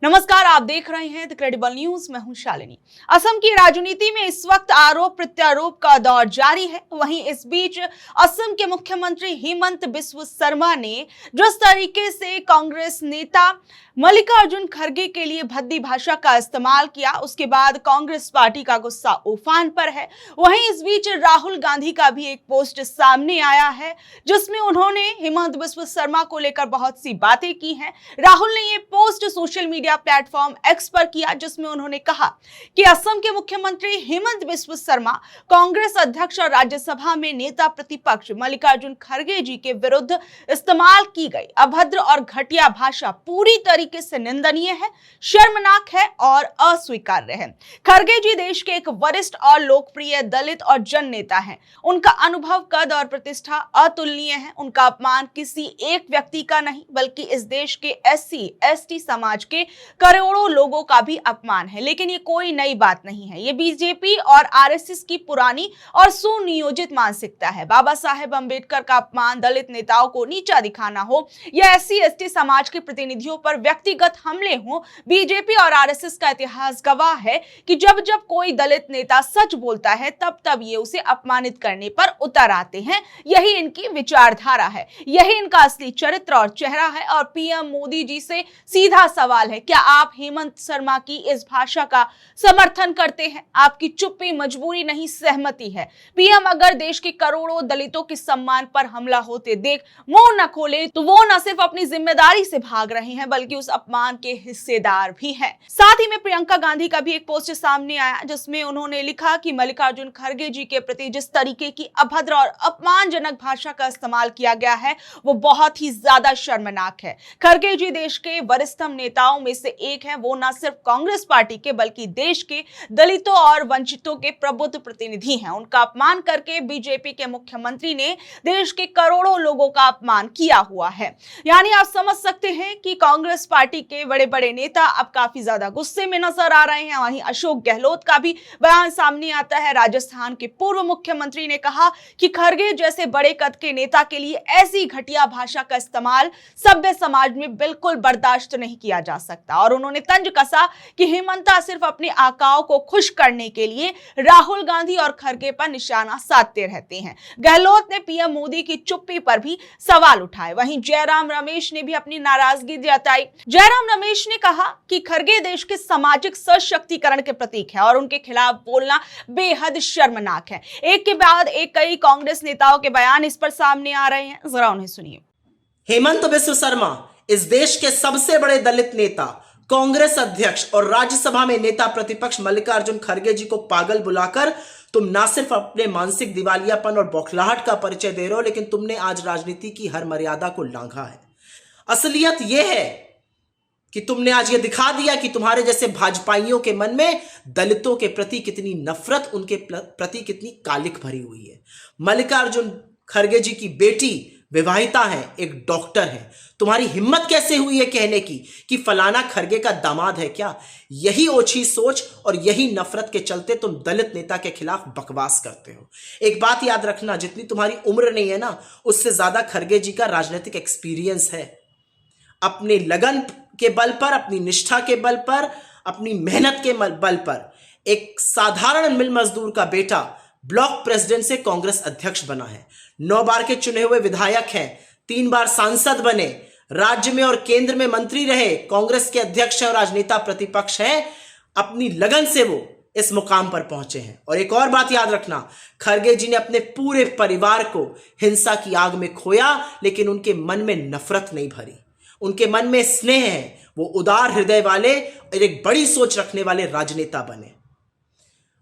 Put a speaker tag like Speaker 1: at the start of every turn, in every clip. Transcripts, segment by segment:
Speaker 1: नमस्कार, आप देख रहे हैं द क्रेडिबल न्यूज। मैं हूं शालिनी। असम की राजनीति में इस वक्त आरोप प्रत्यारोप का दौर जारी है। वहीं इस बीच असम के मुख्यमंत्री हेमंत बिस्व शर्मा ने जिस तरीके से कांग्रेस नेता मल्लिकार्जुन खड़गे के लिए भद्दी भाषा का इस्तेमाल किया, उसके बाद कांग्रेस पार्टी का गुस्सा उफान पर है। वहीं इस बीच राहुल गांधी का भी एक पोस्ट सामने आया है जिसमें उन्होंने हेमंत बिस्व शर्मा को लेकर बहुत सी बातें की हैं। राहुल ने ये post social media platform x पर किया जिसमें उन्होंने कहा कि असम के मुख्यमंत्री हेमंत बिस्व शर्मा कांग्रेस अध्यक्ष और राज्यसभा में नेता प्रतिपक्ष मल्लिकार्जुन खड़गे जी के विरुद्ध इस्तेमाल की गई अभद्र और घटिया भाषा पूरी तरीके से निंदनीय है, शर्मनाक है और अस्वीकार्य है। खड़गे जी देश के एक वरिष्ठ और लोकप्रिय दलित और जन नेता हैं। उनका अनुभव, कद और प्रतिष्ठा अतुलनीय है। उनका अपमान किसी एक व्यक्ति का नहीं बल्कि इस देश के SC/ST समाज के करोड़ों लोगों का भी अपमान है। लेकिन ये कोई नई बात नहीं है। ये बीजेपी और RSS की पुरानी और सुनियोजित मानसिकता है। बाबा साहेब अंबेडकर का अपमान, दलित नेताओं को नीचा दिखाना हो या SC/ST समाज के प्रतिनिधियों पर व्यक्तिगत हमले हो, बीजेपी और RSS का इतिहास गवाह है कि जब जब कोई दलित नेता सच बोलता है तब तब ये उसे अपमानित करने पर उतर आते हैं। यही इनकी विचारधारा है, यही इनका असली चरित्र और चेहरा है। और PM मोदी जी से सीधा सवाल है, क्या आप हेमंत शर्मा की इस भाषा का समर्थन करते हैं? आपकी चुप्पी मजबूरी नहीं, सहमति है। PM अगर देश के करोड़ों दलितों के सम्मान पर हमला होते देख मुंह न खोले तो वो न सिर्फ अपनी जिम्मेदारी से भाग रहे हैं बल्कि उस अपमान के हिस्सेदार भी हैं। साथ ही में प्रियंका गांधी का भी एक पोस्ट सामने आया जिसमें उन्होंने लिखा कि मल्लिकार्जुन खड़गे जी के प्रति जिस तरीके की अभद्र और अपमानजनक भाषा का इस्तेमाल किया गया है वो बहुत ही ज्यादा शर्मनाक है। खड़गे जी देश के वरिष्ठतम नेताओं में से एक है। वो न सिर्फ कांग्रेस पार्टी के बल्कि देश के दलितों और वंचितों के प्रबुद्ध प्रतिनिधि हैं। उनका अपमान करके बीजेपी के मुख्यमंत्री ने देश के करोड़ों लोगों का अपमान किया हुआ है। यानी आप समझ सकते हैं कि कांग्रेस पार्टी के बड़े बड़े नेता अब काफी ज्यादा गुस्से में नजर आ रहे हैं। वहीं अशोक गहलोत का भी बयान सामने आता है। राजस्थान के पूर्व मुख्यमंत्री ने कहा कि खड़गे जैसे बड़े कद के नेता के लिए ऐसी घटिया भाषा का इस्तेमाल सभ्य समाज में बिल्कुल बर्दाश्त नहीं किया जा सकता। और उन्होंने तंज कसा कि हेमंता सिर्फ अपने आकाओं को खुश करने के लिए राहुल गांधी और खड़गे पर निशाना साधते रहते हैं। गहलोत ने PM मोदी की चुप्पी पर भी सवाल उठाए। वहीं जयराम रमेश ने भी अपनी नाराजगी जताई। जयराम रमेश ने कहा कि खड़गे देश के सामाजिक सशक्तिकरण के प्रतीक है और उनके खिलाफ बोलना बेहद शर्मनाक है। एक के बाद एक कई कांग्रेस नेताओं के बयान इस पर सामने आ रहे हैं, जरा उन्हें सुनिए।
Speaker 2: हेमंत बिस्व शर्मा इस देश के सबसे बड़े दलित नेता, कांग्रेस अध्यक्ष और राज्यसभा में नेता प्रतिपक्ष मल्लिकार्जुन खड़गे जी को पागल बुलाकर तुम ना सिर्फ अपने मानसिक दिवालियापन और बौखलाहट का परिचय दे रहे हो, लेकिन तुमने आज राजनीति की हर मर्यादा को लांघा है। असलियत यह है कि तुमने आज यह दिखा दिया कि तुम्हारे जैसे भाजपाइयों के मन में दलितों के प्रति कितनी नफरत, उनके प्रति कितनी कालिख भरी हुई है। मल्लिकार्जुन खड़गे जी की बेटी विवाहिता है, एक डॉक्टर है। तुम्हारी हिम्मत कैसे हुई है कहने की कि फलाना खड़गे का दामाद है क्या? यही ओछी सोच और यही नफरत के चलते तुम दलित नेता के खिलाफ बकवास करते हो। एक बात याद रखना, जितनी तुम्हारी उम्र नहीं है ना, उससे ज्यादा खड़गे जी का राजनीतिक एक्सपीरियंस है। अपने लगन के बल पर, अपनी निष्ठा के बल पर, अपनी मेहनत के बल पर एक साधारण मिल मजदूर का बेटा ब्लॉक प्रेसिडेंट से कांग्रेस अध्यक्ष बना है। 9 बार के चुने हुए विधायक हैं, 3 बार सांसद बने, राज्य में और केंद्र में मंत्री रहे, कांग्रेस के अध्यक्ष और राजनेता प्रतिपक्ष हैं। अपनी लगन से वो इस मुकाम पर पहुंचे हैं। और एक और बात याद रखना, खड़गे जी ने अपने पूरे परिवार को हिंसा की आग में खोया, लेकिन उनके मन में नफरत नहीं भरी, उनके मन में स्नेह है। वो उदार हृदय वाले और एक बड़ी सोच रखने वाले राजनेता बने।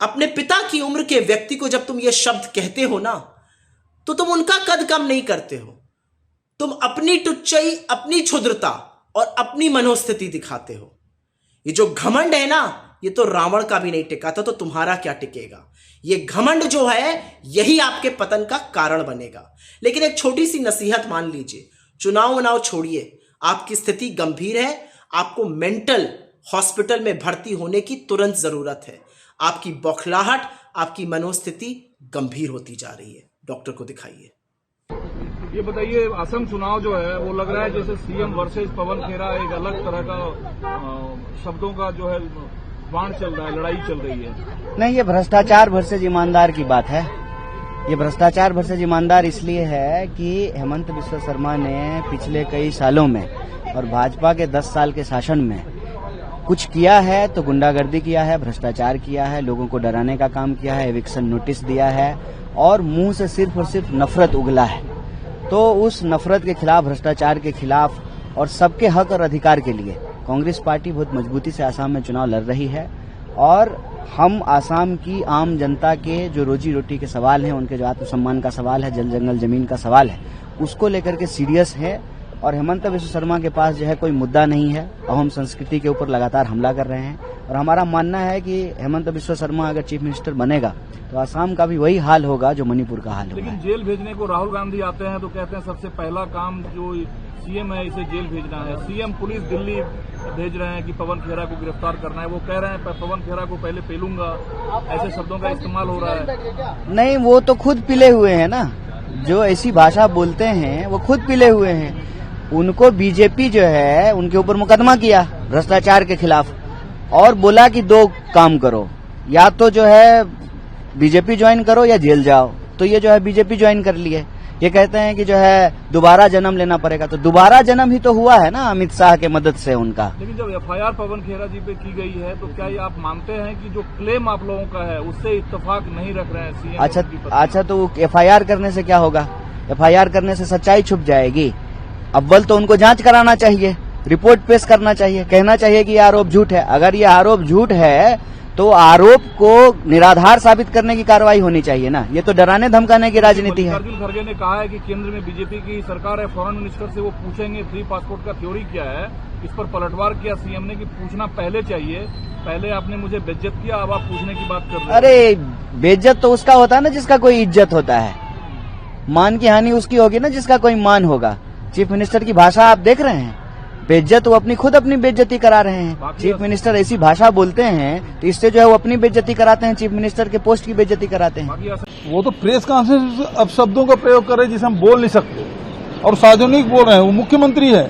Speaker 2: अपने पिता की उम्र के व्यक्ति को जब तुम ये शब्द कहते हो ना, तो तुम उनका कद कम नहीं करते हो। तुम अपनी टुच्चाई, अपनी क्षुद्रता और अपनी मनोस्थिति दिखाते हो। ये जो घमंड है ना, ये तो रावण का भी नहीं टिका था, तो तुम्हारा क्या टिकेगा? ये घमंड जो है यही आपके पतन का कारण बनेगा। लेकिन एक छोटी सी नसीहत मान लीजिए, चुनाव छोड़िए। आपकी स्थिति गंभीर है, आपको मेंटल हॉस्पिटल में भर्ती होने की तुरंत जरूरत है। आपकी बौखलाहट, आपकी मनोस्थिति गंभीर होती जा रही है। डॉक्टर को दिखाइए।
Speaker 3: ये बताइए, असम चुनाव जो है वो लग रहा है जैसे CM वर्सेस पवन खेरा एक अलग तरह का शब्दों का जो है बाण चल रहा है, लड़ाई चल रही है।
Speaker 4: नहीं, ये भ्रष्टाचार वर्सेज ईमानदार की बात है। ये भ्रष्टाचार वर्सेज ईमानदार इसलिए है कि हेमंत बिस्वा शर्मा ने पिछले कई सालों में और भाजपा के 10 साल के शासन में कुछ किया है तो गुंडागर्दी किया है, भ्रष्टाचार किया है, लोगों को डराने का काम किया है, एविक्शन नोटिस दिया है और मुंह से सिर्फ और सिर्फ नफरत उगला है। तो उस नफरत के खिलाफ, भ्रष्टाचार के खिलाफ और सबके हक और अधिकार के लिए कांग्रेस पार्टी बहुत मजबूती से आसाम में चुनाव लड़ रही है और हम आसाम की आम जनता के जो रोजी रोटी के सवाल हैं, उनके जो आत्मसम्मान का सवाल है, जल जंगल जमीन का सवाल है, उसको लेकर के सीरियस है। और हेमंत बिस्वा शर्मा के पास जो है कोई मुद्दा नहीं है और हम संस्कृति के ऊपर लगातार हमला कर रहे हैं। और हमारा मानना है कि हेमंत बिस्वा शर्मा अगर चीफ मिनिस्टर बनेगा तो आसाम का भी वही हाल होगा जो मणिपुर का हाल होगा।
Speaker 3: लेकिन जेल भेजने को राहुल गांधी आते हैं तो कहते हैं सबसे पहला काम जो सीएम है इसे जेल भेजना है। सीएम पुलिस दिल्ली भेज रहे हैं कि पवन खेरा को गिरफ्तार करना है। वो कह रहे हैं पवन खेरा को पहले पेलूंगा, ऐसे शब्दों का इस्तेमाल हो रहा है।
Speaker 4: नहीं, वो तो खुद पिले हुए हैं ना, जो ऐसी भाषा बोलते हैं वो खुद पिले हुए हैं। उनको बीजेपी जो है उनके ऊपर मुकदमा किया भ्रष्टाचार के खिलाफ और बोला कि 2 काम करो, या तो जो है बीजेपी ज्वाइन करो या जेल जाओ। तो ये जो है बीजेपी ज्वाइन कर लिए। ये कहते हैं कि जो है दोबारा जन्म लेना पड़ेगा, तो दोबारा जन्म ही तो हुआ है ना अमित शाह के मदद से उनका।
Speaker 3: लेकिन जब एफआईआर पवन खेरा जी पे की गई है तो क्या ये आप मानते हैं कि जो क्लेम आप लोगों का है उससे इत्तेफाक नहीं रख रहे हैं सीएम?
Speaker 4: अच्छा, तो एफआईआर करने से क्या होगा? एफआईआर करने से सच्चाई छुप जाएगी। अव्वल तो उनको जांच कराना चाहिए, रिपोर्ट पेश करना चाहिए, कहना चाहिए कि ये आरोप झूठ है। अगर ये आरोप झूठ है तो आरोप को निराधार साबित करने की कार्रवाई होनी चाहिए ना। ये तो डराने धमकाने की राजनीति है।
Speaker 3: मल्लिकार्जुन खड़गे ने कहा है कि केंद्र में बीजेपी की सरकार है, फॉरेन मिनिस्टर से वो पूछेंगे फ्री पासपोर्ट का थ्योरी क्या है। इस पर पलटवार किया सीएम ने कि पूछना पहले चाहिए, पहले आपने मुझे बेइज्जत किया, अब आप पूछने की बात कर रहे हैं।
Speaker 4: अरे बेइज्जत तो उसका होता है ना जिसका कोई इज्जत होता है, मान की हानि उसकी होगी ना जिसका कोई मान होगा। चीफ मिनिस्टर की भाषा आप देख रहे हैं, बेइज्जत वो अपनी बेइज्जती करा रहे हैं। चीफ मिनिस्टर ऐसी भाषा बोलते हैं तो इससे जो है वो अपनी बेइज्जती कराते हैं, चीफ मिनिस्टर के पोस्ट की बेइज्जती कराते हैं।
Speaker 3: वो तो प्रेस कॉन्फ्रेंस अब शब्दों का प्रयोग कर रहे हैं जिसे हम बोल नहीं सकते और सार्वजनिक बोल रहे हैं। वो मुख्यमंत्री है,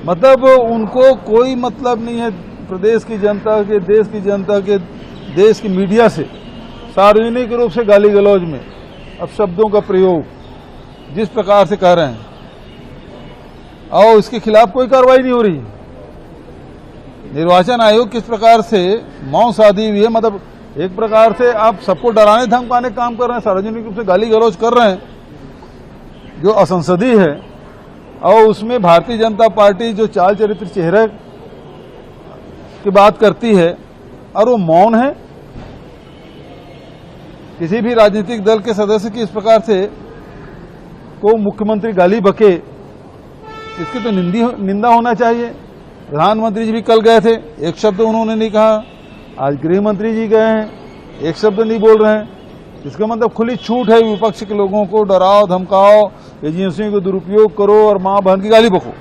Speaker 3: मतलब उनको कोई मतलब नहीं है प्रदेश की जनता के, देश की जनता के, देश की मीडिया से सार्वजनिक रूप से गाली गलौज में अब शब्दों का प्रयोग जिस प्रकार से कर रहे हैं और इसके खिलाफ कोई कार्रवाई नहीं हो रही। निर्वाचन आयोग किस प्रकार से मौन साधी हुई है, मतलब एक प्रकार से आप सबको डराने धमकाने का काम कर रहे हैं, सार्वजनिक रूप से गाली गलौज कर रहे हैं जो असंसदीय है। और उसमें भारतीय जनता पार्टी जो चाल चरित्र चेहरे की बात करती है और वो मौन है। किसी भी राजनीतिक दल के सदस्य की इस प्रकार से को मुख्यमंत्री गाली बके, इसकी तो निंदा होना चाहिए। प्रधानमंत्री जी भी कल गए थे, एक शब्द उन्होंने नहीं कहा। आज गृह मंत्री जी गए हैं, एक शब्द नहीं बोल रहे हैं। इसका मतलब खुली छूट है विपक्ष के लोगों को डराओ धमकाओ, एजेंसियों को दुरुपयोग करो और मां बहन की गाली बको।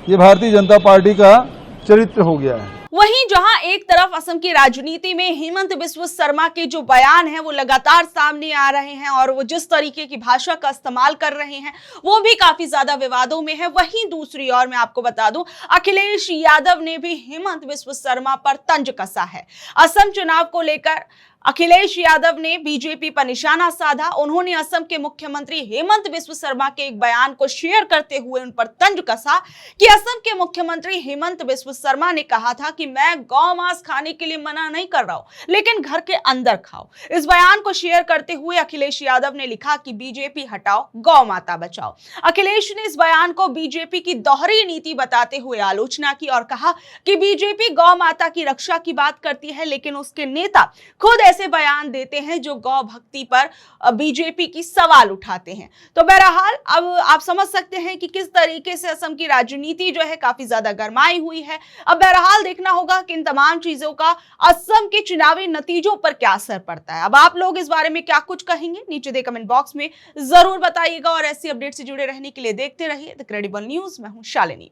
Speaker 3: ये भारतीय जनता पार्टी का चरित्र हो गया है।
Speaker 1: वहीं जहां एक तरफ असम की राजनीति में हेमंत बिस्वा शर्मा के जो बयान हैं वो लगातार सामने आ रहे हैं और वो जिस तरीके की भाषा का इस्तेमाल कर रहे हैं वो भी काफी ज्यादा विवादों में है, वहीं दूसरी ओर मैं आपको बता दूं अखिलेश यादव ने भी हेमंत बिस्वा शर्मा पर तंज कसा है। असम चुनाव को लेकर अखिलेश यादव ने बीजेपी पर निशाना साधा। उन्होंने असम के मुख्यमंत्री हेमंत बिस्वा शर्मा के एक बयान को शेयर करते हुए उन पर तंज कसा कि असम के मुख्यमंत्री हेमंत बिस्वा शर्मा ने कहा था कि मैं गौ मांस खाने के लिए मना नहीं कर रहा हूं, लेकिन घर के अंदर खाओ। इस बयान को शेयर करते हुए अखिलेश यादव ने लिखा कि बीजेपी हटाओ, गौ माता बचाओ। अखिलेश ने इस बयान को बीजेपी की दोहरी नीति बताते हुए आलोचना की और कहा कि बीजेपी गौ माता की रक्षा की बात करती है, लेकिन उसके नेता खुद ऐसे बयान देते हैं जो गौ भक्ति पर बीजेपी की सवाल उठाते हैं। तो बहरहाल अब आप समझ सकते हैं कि किस तरीके से असम की राजनीति जो है काफी ज्यादा गरमाई हुई है। अब बहरहाल देखना होगा कि इन तमाम चीजों का असम के चुनावी नतीजों पर क्या असर पड़ता है। अब आप लोग इस बारे में क्या कुछ कहेंगे नीचे दे कमेंट बॉक्स में जरूर बताइएगा और ऐसी अपडेट से जुड़े रहने के लिए देखते रहिए द क्रेडिबल न्यूज। मैं हूं शालिनी।